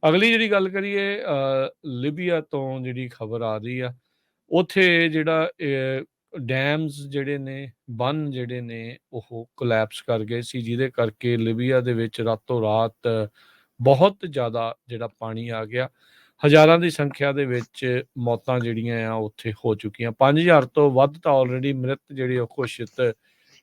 ਅਗਲੀ ਜਿਹੜੀ ਗੱਲ ਕਰੀਏ ਲਿਬੀਆ ਤੋਂ ਜਿਹੜੀ ਖਬਰ ਆ ਰਹੀ ਆ, ਉੱਥੇ ਜਿਹੜਾ ਡੈਮਸ ਜਿਹੜੇ ਨੇ, ਬੰਨ ਜਿਹੜੇ ਨੇ ਉਹ ਕੋਲੈਪਸ ਕਰ ਗਏ ਸੀ, ਜਿਹਦੇ ਕਰਕੇ ਲਿਬੀਆ ਦੇ ਵਿੱਚ ਰਾਤੋਂ ਰਾਤ ਬਹੁਤ ਜ਼ਿਆਦਾ ਜਿਹੜਾ ਪਾਣੀ ਆ ਗਿਆ। ਹਜ਼ਾਰਾਂ ਦੀ ਸੰਖਿਆ ਦੇ ਵਿੱਚ ਮੌਤਾਂ ਜਿਹੜੀਆਂ ਆ ਉੱਥੇ ਹੋ ਚੁੱਕੀਆਂ। 5000 ਤੋਂ ਵੱਧ ਤਾਂ ਆਲਰੇਡੀ ਮ੍ਰਿਤ ਜਿਹੜੇ ਉਹ ਘੋਸ਼ਿਤ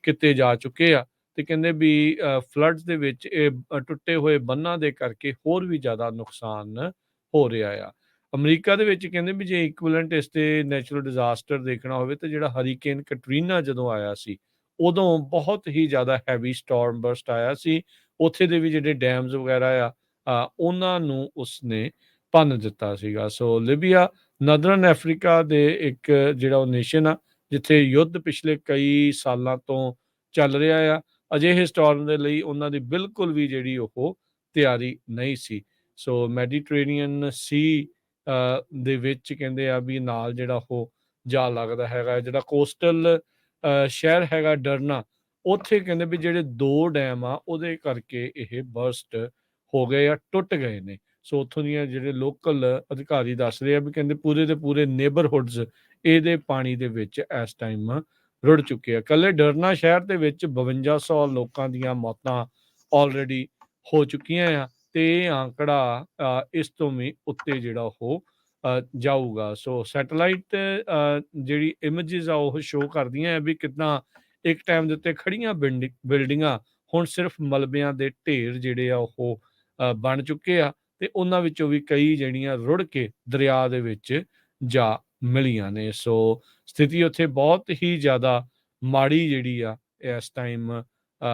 ਕੀਤੇ ਜਾ ਚੁੱਕੇ ਆ। ਤੇ ਕਹਿੰਦੇ ਵੀ ਫਲੱਡਸ ਦੇ ਵਿੱਚ ਇਹ ਟੁੱਟੇ ਹੋਏ ਬੰਨਾਂ ਦੇ ਕਰਕੇ ਹੋਰ ਵੀ ਜ਼ਿਆਦਾ ਨੁਕਸਾਨ ਹੋ ਰਿਹਾ ਆ। ਅਮਰੀਕਾ ਦੇ ਵਿੱਚ ਕਹਿੰਦੇ ਵੀ ਜੇ ਇਕੁਇਵਲੈਂਟ ਇਸ ਤੇ ਨੈਚੁਰਲ ਡਿਜ਼ਾਸਟਰ ਦੇਖਣਾ ਹੋਵੇ ਤਾਂ ਜਿਹੜਾ ਹਰੀਕੇਨ ਕੈਟਰੀਨਾ ਜਦੋਂ ਆਇਆ ਸੀ, ਉਦੋਂ ਬਹੁਤ ਹੀ ਜ਼ਿਆਦਾ ਹੈਵੀ ਸਟਾਰਮ ਬਰਸਟ ਆਇਆ ਸੀ। ਉੱਥੇ ਦੇ ਵੀ ਜਿਹੜੇ ਡੈਮਸ ਵਗੈਰਾ ਉਹਨਾਂ ਨੂੰ ਉਸਨੇ ਭੰਨ ਦਿੱਤਾ ਸੀਗਾ। ਸੋ ਲਿਬੀਆ ਨਦਰਨ ਅਫਰੀਕਾ ਦੇ ਇੱਕ ਜਿਹੜਾ ਉਹ ਨੇਸ਼ਨ ਆ, ਜਿੱਥੇ ਯੁੱਧ ਪਿਛਲੇ ਕਈ ਸਾਲਾਂ ਤੋਂ ਚੱਲ ਰਿਹਾ ਆ। ਅਜਿਹੇ ਸਟਾਰਮ ਦੇ ਲਈ ਉਹਨਾਂ ਦੀ ਬਿਲਕੁਲ ਵੀ ਜਿਹੜੀ ਉਹ ਤਿਆਰੀ ਨਹੀਂ ਸੀ। ਸੋ ਮੈਡੀਟਰੇਨੀਅਨ ਸੀ ਦੇ ਵਿੱਚ ਕਹਿੰਦੇ ਆ ਵੀ ਨਾਲ ਜਿਹੜਾ ਉਹ ਜਾ ਲੱਗਦਾ ਹੈਗਾ, ਜਿਹੜਾ ਕੋਸਟਲ ਸ਼ਹਿਰ ਹੈਗਾ ਡਰਨਾ, ਉੱਥੇ ਕਹਿੰਦੇ ਵੀ ਜਿਹੜੇ 2 ਡੈਮ ਆ ਉਹਦੇ ਕਰਕੇ ਇਹ ਬਰਸਟ ਹੋ ਗਏ ਆ, ਟੁੱਟ ਗਏ ਨੇ। ਸੋ ਉੱਥੋਂ ਦੀਆਂ ਜਿਹੜੇ ਲੋਕਲ ਅਧਿਕਾਰੀ ਦੱਸ ਰਹੇ ਆ ਵੀ ਕਹਿੰਦੇ ਪੂਰੇ ਦੇ ਪੂਰੇ ਨੇਬਰਹੁੱਡਸ ਇਹਦੇ ਪਾਣੀ ਦੇ ਵਿੱਚ ਇਸ ਟਾਈਮ ਰੁੜ ਚੁੱਕੇ ਆ। ਇਕੱਲੇ ਡਰਨਾ ਸ਼ਹਿਰ ਦੇ ਵਿੱਚ 5200 ਲੋਕਾਂ ਦੀਆਂ ਮੌਤਾਂ ਆਲਰੇਡੀ ਹੋ ਚੁੱਕੀਆਂ ਆ, ਤੇ ਇਹ ਆંકੜਾ ਇਸ ਤੋਂ ਵੀ ਉੱਤੇ ਜਿਹੜਾ ਉਹ ਜਾਊਗਾ। ਸੋ ਸੈਟਲਾਈਟ ਜਿਹੜੀ ਇਮੇਜਿਸ ਆ ਉਹ ਸ਼ੋਅ ਕਰਦੀਆਂ ਆ ਵੀ ਕਿੱਦਾਂ ਇੱਕ ਟਾਈਮ ਦੇ ਉੱਤੇ ਖੜੀਆਂ ਬਿਲਡਿੰਗਾਂ ਹੁਣ ਸਿਰਫ ਮਲਬਿਆਂ ਦੇ ਢੇਰ ਜਿਹੜੇ ਆ ਉਹ ਬਣ ਚੁੱਕੇ ਆ, ਤੇ ਉਹਨਾਂ ਵਿੱਚੋਂ ਵੀ ਕਈ ਜਿਹੜੀਆਂ ਰੁੜ ਕੇ ਦਰਿਆ ਦੇ ਵਿੱਚ ਜਾ ਮਿਲੀਆਂ ਨੇ। ਸੋ ਸਥਿਤੀ ਉੱਥੇ ਬਹੁਤ ਹੀ ਜ਼ਿਆਦਾ ਮਾੜੀ ਜਿਹੜੀ ਆ ਇਸ ਟਾਈਮ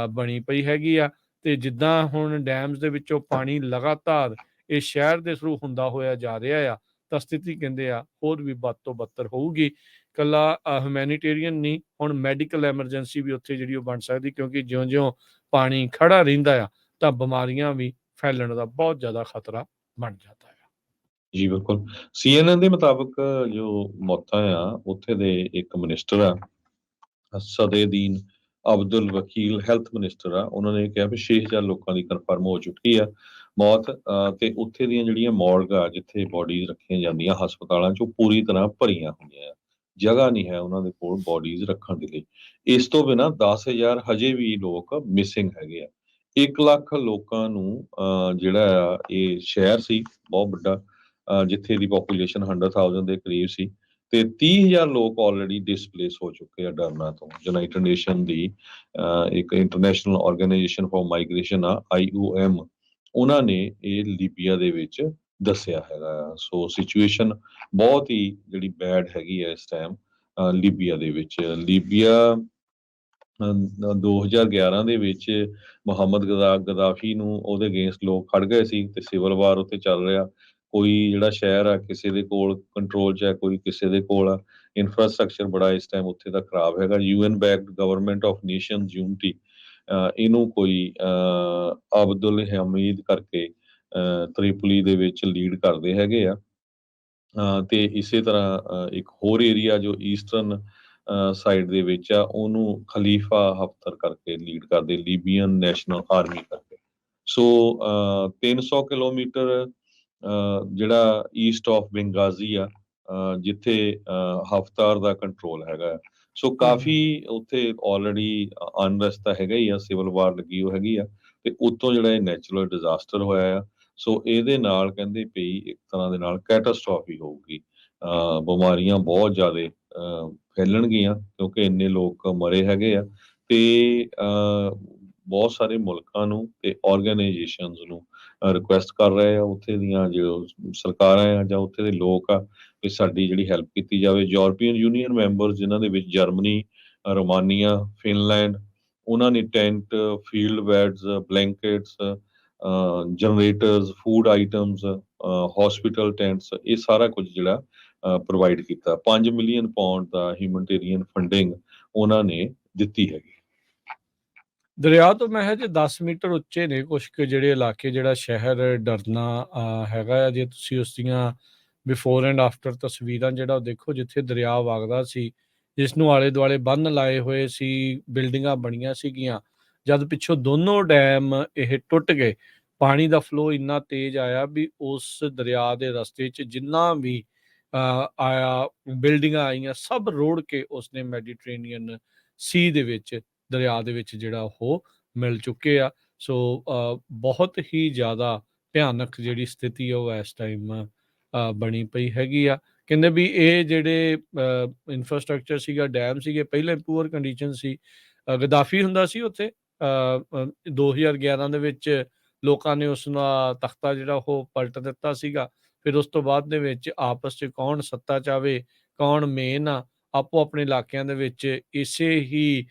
ਬਣੀ ਪਈ ਹੈਗੀ ਆ। ਤੇ ਜਿੱਦਾਂ ਹੁਣ ਡੈਮਸ ਦੇ ਵਿੱਚੋਂ ਪਾਣੀ ਲਗਾਤਾਰ ਇਹ ਸ਼ਹਿਰ ਦੇ ਥਰੂ ਹੁੰਦਾ ਹੋਇਆ ਜਾ ਰਿਹਾ ਆ, ਤਾਂ ਸਥਿਤੀ ਕਹਿੰਦੇ ਆ ਹੋਰ ਵੀ ਬਦ ਤੋਂ ਬੱਤਰ ਹੋਊਗੀ। ਇਕੱਲਾ ਹਿਊਮੈਨੀਟੇਰੀਅਨ ਨਹੀਂ, ਹੁਣ ਮੈਡੀਕਲ ਐਮਰਜੈਂਸੀ ਵੀ ਉੱਥੇ ਜਿਹੜੀ ਉਹ ਬਣ ਸਕਦੀ, ਕਿਉਂਕਿ ਜਿਉਂ-ਜਿਉਂ ਪਾਣੀ ਖੜਾ ਰਹਿੰਦਾ ਆ ਤਾਂ ਬਿਮਾਰੀਆਂ ਵੀ ਫੈਲਣ ਦਾ ਬਹੁਤ ਜ਼ਿਆਦਾ ਖਤਰਾ ਬਣ ਜਾਂਦਾ ਹੈ। ਜੀ ਬਿਲਕੁਲ। CNN ਦੇ ਮੁਤਾਬਕ ਜੋ ਮੌਤਾਂ ਆ, ਉੱਥੇ ਦੇ ਇੱਕ ਮਿਨਿਸਟਰ ਆ, ਸਦੇਦੀਨ ਅਬਦੁਲ ਵਕੀਲ ਹੈਲਥ ਮਿਨਿਸਟਰ ਆ, ਉਹਨਾਂ ਨੇ ਕਿਹਾ ਵੀ 6000 ਲੋਕਾਂ ਦੀ ਕਨਫਰਮ ਹੋ ਚੁੱਕੀ ਆ ਮੌਤ। ਤੇ ਉੱਥੇ ਦੀਆਂ ਜਿਹੜੀਆਂ ਮੋਰਗ ਆ, ਜਿੱਥੇ ਬੋਡੀਜ਼ ਰੱਖੀਆਂ ਜਾਂਦੀਆਂ ਹਸਪਤਾਲਾਂ 'ਚ, ਉਹ ਪੂਰੀ ਤਰ੍ਹਾਂ ਭਰੀਆਂ ਹੋਈਆਂ ਆ। ਜਗ੍ਹਾ ਨਹੀਂ ਹੈ ਉਹਨਾਂ ਦੇ ਕੋਲ ਬੋਡੀਜ਼ ਰੱਖਣ ਦੇ ਲਈ। ਇਸ ਤੋਂ ਬਿਨਾਂ 10,000 ਹਜੇ ਵੀ ਲੋਕ ਮਿਸਿੰਗ ਹੈਗੇ ਆ। 1 ਲੱਖ ਲੋਕਾਂ ਨੂੰ ਜਿਹੜਾ ਆ, ਇਹ ਸ਼ਹਿਰ ਸੀ ਬਹੁਤ ਵੱਡਾ, ਜਿੱਥੇ ਦੀ ਪਾਪੂਲੇਸ਼ਨ 100,000 ਦੇ ਕਰੀਬ ਸੀ, ਤੇ 30,000 ਲੋਕ ਆਲਰੇਡੀ ਡਿਸਪਲੇਸ ਹੋ ਚੁੱਕੇ ਆ ਡਰਨਾ ਤੋਂ। ਯੂਨਾਈਟਿਡ ਨੇਸ਼ਨ ਦੀ ਇੱਕ ਇੰਟਰਨੈਸ਼ਨਲ ਆਰਗੇਨਾਈਜੇਸ਼ਨ ਫॉर ਮਾਈਗ੍ਰੇਸ਼ਨ ਆ, IOM, ਉਹਨਾਂ ਨੇ ਇਹ ਲੀਬੀਆ ਦੇ ਵਿੱਚ ਦੱਸਿਆ ਹੈਗਾ। ਸੋ ਸਿਚੁਏਸ਼ਨ ਬਹੁਤ ਹੀ ਜਿਹੜੀ ਬੈਡ ਹੈਗੀ ਹੈ ਇਸ ਟਾਈਮ ਲੀਬੀਆ ਦੇ ਵਿੱਚ। ਲੀਬੀਆ 2011 ਦੇ ਵਿੱਚ ਮੁਹੰਮਦ ਗਦਾਫੀ ਨੂੰ ਉਹਦੇ ਅਗੇਂਸਟ ਲੋਕ ਖੜ ਗਏ ਸੀ, ਤੇ ਸਿਵਲ ਵਾਰ ਉੱਥੇ ਚੱਲ ਰਿਹਾ। ਕੋਈ ਜਿਹੜਾ ਸ਼ਹਿਰ ਆ ਕਿਸੇ ਦੇ ਕੋਲ ਕੰਟਰੋਲ 'ਚ ਹੈ, ਕੋਈ ਕਿਸੇ ਦੇ ਕੋਲ ਆ। ਇਨਫਰਾਸਟਰਕਚਰ ਬੜਾ ਇਸ ਟਾਈਮ ਉੱਥੇ ਦਾ ਖਰਾਬ ਹੈਗਾ। UN backed government of nations unity, ਇਹਨੂੰ ਕੋਈ ਅਬਦੁਲ ਹਮੀਦ ਕਰਕੇ ਤ੍ਰਿਪੋਲੀ ਦੇ ਵਿੱਚ ਲੀਡ ਕਰਦੇ ਹੈਗੇ ਆ। ਤੇ ਇਸੇ ਤਰ੍ਹਾਂ ਇੱਕ ਹੋਰ ਏਰੀਆ ਜੋ ਈਸਟਰਨ ਸਾਈਡ ਦੇ ਵਿੱਚ ਆ, ਉਹਨੂੰ ਖਲੀਫਾ ਹਫਤਰ ਕਰਕੇ ਲੀਡ ਕਰਦੇ, ਲੀਬੀਅਨ ਨੈਸ਼ਨਲ ਆਰਮੀ ਕਰਕੇ। ਸੋ 300 ਕਿਲੋਮੀਟਰ ਜਿਹੜਾ ਈਸਟ ਆਫ ਬੰਗਾਜ਼ੀ ਆ, ਜਿੱਥੇ ਹਫਤਾਰ ਦਾ ਕੰਟਰੋਲ ਹੈਗਾ। ਸੋ ਕਾਫੀ ਉੱਥੇ ਆਲਰੇਡੀ ਅਨਰੈਸਟ ਤਾਂ ਹੈਗਾ ਹੀ ਆ, ਸਿਵਲ ਵਾਰ ਲੱਗੀ ਹੋ ਹੈਗੀ ਆ, ਤੇ ਉੱਤੋਂ ਜਿਹੜਾ ਇਹ ਨੈਚੁਰਲ ਡਿਜ਼ਾਸਟਰ ਹੋਇਆ ਆ। ਸੋ ਇਹਦੇ ਨਾਲ ਕਹਿੰਦੇ ਪਈ ਇੱਕ ਤਰ੍ਹਾਂ ਦੇ ਨਾਲ ਕੈਟਾਸਟ੍ਰੋਫੀ ਹੋਊਗੀ। ਬਿਮਾਰੀਆਂ ਬਹੁਤ ਜ਼ਿਆਦਾ ਫੈਲਣਗੀਆਂ, ਕਿਉਂਕਿ ਇੰਨੇ ਲੋਕ ਮਰੇ ਹੈਗੇ ਆ। ਤੇ ਬਹੁਤ ਸਾਰੇ ਮੁਲਕਾਂ ਨੂੰ ਤੇ ਆਰਗੇਨਾਈਜੇਸ਼ਨਸ ਨੂੰ ਰਿਕੁਐਸਟ ਕਰ ਰਹੇ ਆ, ਉੱਥੇ ਦੀਆਂ ਜੋ ਸਰਕਾਰਾਂ ਆ ਜਾਂ ਉੱਥੇ ਦੇ ਲੋਕ ਆ, ਕਿ ਸਾਡੀ ਜਿਹੜੀ ਹੈਲਪ ਕੀਤੀ ਜਾਵੇ। ਯੂਰਪੀਅਨ ਯੂਨੀਅਨ ਮੈਂਬਰ, ਜਿਨ੍ਹਾਂ ਦੇ ਵਿੱਚ ਜਰਮਨੀ, ਰੋਮਾਨੀਆ, ਫਿਨਲੈਂਡ, ਉਹਨਾਂ ਨੇ tent, field beds, blankets, generators, food items, hospital tents, ਇਹ ਸਾਰਾ ਕੁਝ ਜਿਹੜਾ ਪ੍ਰੋਵਾਈਡ ਕੀਤਾ। 5 ਮਿਲੀਅਨ ਪਾਉਂਡ ਦਾ ਹਿਊਮਨਟੇਰੀਅਨ ਫੰਡਿੰਗ ਉਹਨਾਂ ਨੇ ਦਿੱਤੀ ਹੈਗੀ। ਦਰਿਆ ਤੋਂ ਮਹਿਜ 10 ਮੀਟਰ ਉੱਚੇ ਨੇ ਕੁਛ ਕੁ ਜਿਹੜੇ ਇਲਾਕੇ, ਜਿਹੜਾ ਸ਼ਹਿਰ ਡਰਨਾ ਹੈਗਾ ਆ। ਜੇ ਤੁਸੀਂ ਉਸ ਦੀਆਂ ਬਿਫੋਰ ਐਂਡ ਆਫਟਰ ਤਸਵੀਰਾਂ ਜਿਹੜਾ ਉਹ ਦੇਖੋ, ਜਿੱਥੇ ਦਰਿਆ ਵਗਦਾ ਸੀ, ਜਿਸ ਨੂੰ ਆਲੇ ਦੁਆਲੇ ਬੰਨ ਲਾਏ ਹੋਏ ਸੀ, ਬਿਲਡਿੰਗਾਂ ਬਣੀਆਂ ਸੀਗੀਆਂ, ਜਦ ਪਿੱਛੋਂ ਦੋਨੋਂ ਡੈਮ ਇਹ ਟੁੱਟ ਗਏ ਪਾਣੀ ਦਾ ਫਲੋ ਇੰਨਾ ਤੇਜ਼ ਆਇਆ ਵੀ ਉਸ ਦਰਿਆ ਦੇ ਰਸਤੇ 'ਚ ਜਿੰਨਾ ਵੀ ਆਇਆ, ਬਿਲਡਿੰਗਾਂ ਆਈਆਂ, ਸਭ ਰੋੜ ਕੇ ਉਸਨੇ ਮੈਡੀਟਰੇਨੀਅਨ ਸੀ ਦੇ ਵਿੱਚ, ਦਰਿਆ ਦੇ ਵਿੱਚ ਜਿਹੜਾ ਉਹ ਮਿਲ ਚੁੱਕੇ ਆ। ਸੋ ਬਹੁਤ ਹੀ ਜ਼ਿਆਦਾ ਭਿਆਨਕ ਜਿਹੜੀ ਸਥਿਤੀ ਆ ਉਹ ਇਸ ਟਾਈਮ ਬਣੀ ਪਈ ਹੈਗੀ ਆ। ਕਹਿੰਦੇ ਵੀ ਇਹ ਜਿਹੜੇ ਇਨਫਰਾਸਟਰਕਚਰ ਸੀਗਾ, ਡੈਮ ਸੀਗੇ, ਪਹਿਲੇ ਪੂਅਰ ਕੰਡੀਸ਼ਨ ਸੀ। ਗਦਾਫੀ ਹੁੰਦਾ ਸੀ ਉੱਥੇ 2011 ਦੇ ਵਿੱਚ ਲੋਕਾਂ ਨੇ ਉਸ ਦਾ ਤਖਤਾ ਜਿਹੜਾ ਉਹ ਪਲਟ ਦਿੱਤਾ ਸੀਗਾ। ਫਿਰ ਉਸ ਤੋਂ ਬਾਅਦ ਦੇ ਵਿੱਚ ਆਪਸ 'ਚ ਕੌਣ ਸੱਤਾ 'ਚ ਆਵੇ, ਕੌਣ ਮੇਨ ਆ, ਆਪੋ ਆਪਣੇ ਇਲਾਕਿਆਂ ਦੇ ਵਿੱਚ ਇਸੇ ਹੀ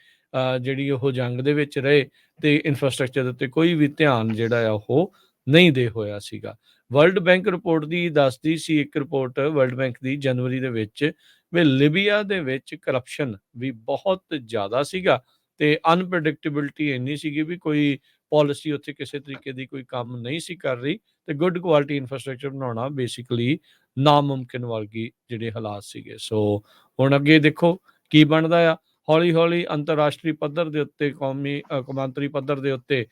ਜਿਹੜੀ ਉਹ ਜੰਗ ਦੇ ਵਿੱਚ ਰਹੇ ਤੇ ਇਨਫਰਾਸਟਰਕਚਰ ਦੇ ਉੱਤੇ ਕੋਈ ਵੀ ਧਿਆਨ ਜਿਹੜਾ ਆ ਉਹ ਨਹੀਂ ਦੇ ਹੋਇਆ ਸੀਗਾ। ਵਰਲਡ ਬੈਂਕ ਰਿਪੋਰਟ ਦੀ ਦੱਸਦੀ ਸੀ, ਇੱਕ ਰਿਪੋਰਟ ਵਰਲਡ ਬੈਂਕ ਦੀ ਜਨਵਰੀ ਦੇ ਵਿੱਚ, ਵੀ ਲਿਬੀਆ ਦੇ ਵਿੱਚ ਕਰਪਸ਼ਨ ਵੀ ਬਹੁਤ ਜ਼ਿਆਦਾ ਸੀਗਾ ਤੇ ਅਨਪ੍ਰੈਡਿਕਟੇਬਿਲਿਟੀ ਇੰਨੀ ਸੀਗੀ ਵੀ ਕੋਈ ਪਾਲਿਸੀ ਉੱਥੇ ਕਿਸੇ ਤਰੀਕੇ ਦੀ ਕੋਈ ਕੰਮ ਨਹੀਂ ਸੀ ਕਰ ਰਹੀ ਤੇ ਗੁੱਡ ਕੁਆਲਿਟੀ ਇਨਫਰਾਸਟਰਕਚਰ ਬਣਾਉਣਾ ਬੇਸਿਕਲੀ ਨਾਮੁਮਕਿਨ ਵਰਗੀ ਜਿਹੜੇ ਹਾਲਾਤ ਸੀਗੇ। ਸੋ ਹੁਣ ਅੱਗੇ ਦੇਖੋ ਕੀ ਬਣਦਾ ਆ। ਹੌਲੀ ਹੌਲੀ ਅੰਤਰਰਾਸ਼ਟਰੀ ਪੱਧਰ ਦੇ ਉੱਤੇ, ਕੌਮਾਂਤਰੀ ਪੱਧਰ ਦੇ ਉੱਤੇ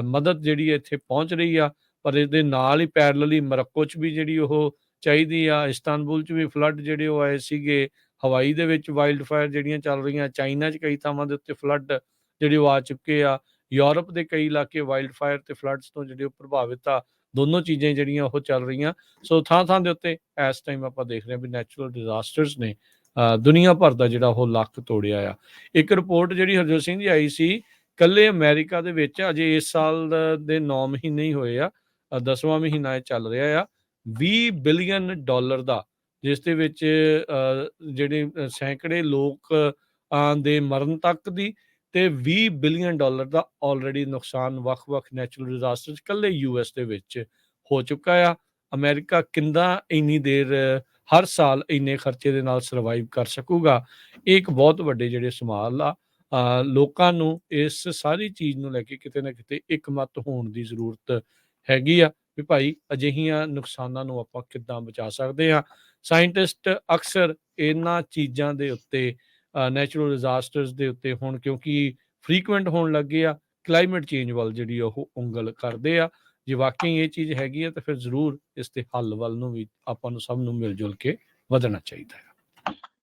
ਮਦਦ ਜਿਹੜੀ ਇੱਥੇ ਪਹੁੰਚ ਰਹੀ ਆ, ਪਰ ਇਹਦੇ ਨਾਲ ਹੀ ਪੈਰਲਲੀ ਮੋਰੱਕੋ 'ਚ ਵੀ ਜਿਹੜੀ ਉਹ ਚਾਹੀਦੀ ਆ। ਇਸਤਾਨਬੁਲ 'ਚ ਵੀ ਫਲੱਡ ਜਿਹੜੇ ਉਹ ਆਏ ਸੀਗੇ, ਹਵਾਈ ਦੇ ਵਿੱਚ ਵਾਈਲਡ ਫਾਇਰ ਜਿਹੜੀਆਂ ਚੱਲ ਰਹੀਆਂ, ਚਾਈਨਾ 'ਚ ਕਈ ਥਾਵਾਂ ਦੇ ਉੱਤੇ ਫਲੱਡ ਜਿਹੜੇ ਉਹ ਆ ਚੁੱਕੇ ਆ, ਯੂਰਪ ਦੇ ਕਈ ਇਲਾਕੇ ਵਾਈਲਡ ਫਾਇਰ ਤੇ ਫਲੱਡਸ ਤੋਂ ਜਿਹੜੇ ਉਹ ਪ੍ਰਭਾਵਿਤ ਆ। ਦੋਨੋਂ ਚੀਜ਼ਾਂ ਜਿਹੜੀਆਂ ਉਹ ਚੱਲ ਰਹੀਆਂ। ਸੋ ਥਾਂ ਥਾਂ ਦੇ ਉੱਤੇ ਇਸ ਟਾਈਮ ਆਪਾਂ ਦੇਖ ਰਹੇ ਹਾਂ ਵੀ ਨੈਚੁਰਲ ਡਿਜ਼ਾਸਟਰਸ ਨੇ ਦੁਨੀਆ ਭਰ ਦਾ ਜਿਹੜਾ ਉਹ ਲੱਕ ਤੋੜਿਆ ਆ। ਇੱਕ ਰਿਪੋਰਟ ਜਿਹੜੀ ਹਰਜੋਤ ਸਿੰਘ ਜੀ ਆਈ ਸੀ, ਇਕੱਲੇ ਅਮਰੀਕਾ ਦੇ ਵਿੱਚ ਅਜੇ ਇਸ ਸਾਲ ਦੇ 9 ਮਹੀਨੇ ਹੀ ਹੋਏ ਆ, 10ਵਾਂ ਮਹੀਨਾ ਇਹ ਚੱਲ ਰਿਹਾ ਆ, $20 ਬਿਲੀਅਨ ਦਾ, ਜਿਸ ਦੇ ਵਿੱਚ ਜਿਹੜੇ ਸੈਂਕੜੇ ਲੋਕ ਦੇ ਮਰਨ ਤੱਕ ਦੀ ਤੇ $20 ਬਿਲੀਅਨ ਦਾ ਆਲਰੇਡੀ ਨੁਕਸਾਨ ਵੱਖ-ਵੱਖ ਨੈਚੁਰਲ ਡਿਜ਼ਾਸਟਰ ਇਕੱਲੇ ਯੂਐਸ ਦੇ ਵਿੱਚ ਹੋ ਚੁੱਕਾ ਆ। ਅਮਰੀਕਾ ਕਿੰਦਾ ਇੰਨੀ ਦੇਰ ਹਰ ਸਾਲ ਇੰਨੇ ਖਰਚੇ ਦੇ ਨਾਲ ਸਰਵਾਈਵ ਕਰ ਸਕੂਗਾ, ਇਹ ਇੱਕ ਬਹੁਤ ਵੱਡੇ ਜਿਹੜੇ ਸਵਾਲ ਆ। ਲੋਕਾਂ ਨੂੰ ਇਸ ਸਾਰੀ ਚੀਜ਼ ਨੂੰ ਲੈ ਕੇ ਕਿਤੇ ਨਾ ਕਿਤੇ ਇੱਕਮਤ ਹੋਣ ਦੀ ਜ਼ਰੂਰਤ ਹੈਗੀ ਆ ਵੀ ਭਾਈ ਅਜਿਹੀਆਂ ਨੁਕਸਾਨਾਂ ਨੂੰ ਆਪਾਂ ਕਿੱਦਾਂ ਬਚਾ ਸਕਦੇ ਹਾਂ। ਸਾਇੰਟਿਸਟ ਅਕਸਰ ਇਹਨਾਂ ਚੀਜ਼ਾਂ ਦੇ ਉੱਤੇ, ਨੈਚੁਰਲ ਡਿਜ਼ਾਸਟਰਸ ਦੇ ਉੱਤੇ ਹੁਣ ਕਿਉਂਕਿ ਫਰੀਕੁਐਂਟ ਹੋਣ ਲੱਗੇ ਆ, ਕਲਾਈਮੇਟ ਚੇਂਜ ਵੱਲ ਜਿਹੜੀ ਉਹ ਉਂਗਲ ਕਰਦੇ ਆ। ਜੇ ਵਾਕਈ ਇਹ ਚੀਜ਼ ਹੈਗੀ ਆ ਤਾਂ ਫਿਰ ਜ਼ਰੂਰ ਇਸ ਦੇ ਹੱਲ ਵੱਲ ਨੂੰ ਵੀ ਆਪਾਂ ਨੂੰ ਸਭ ਨੂੰ ਮਿਲ ਜੁਲ ਕੇ ਵਧਣਾ ਚਾਹੀਦਾ ਹੈ।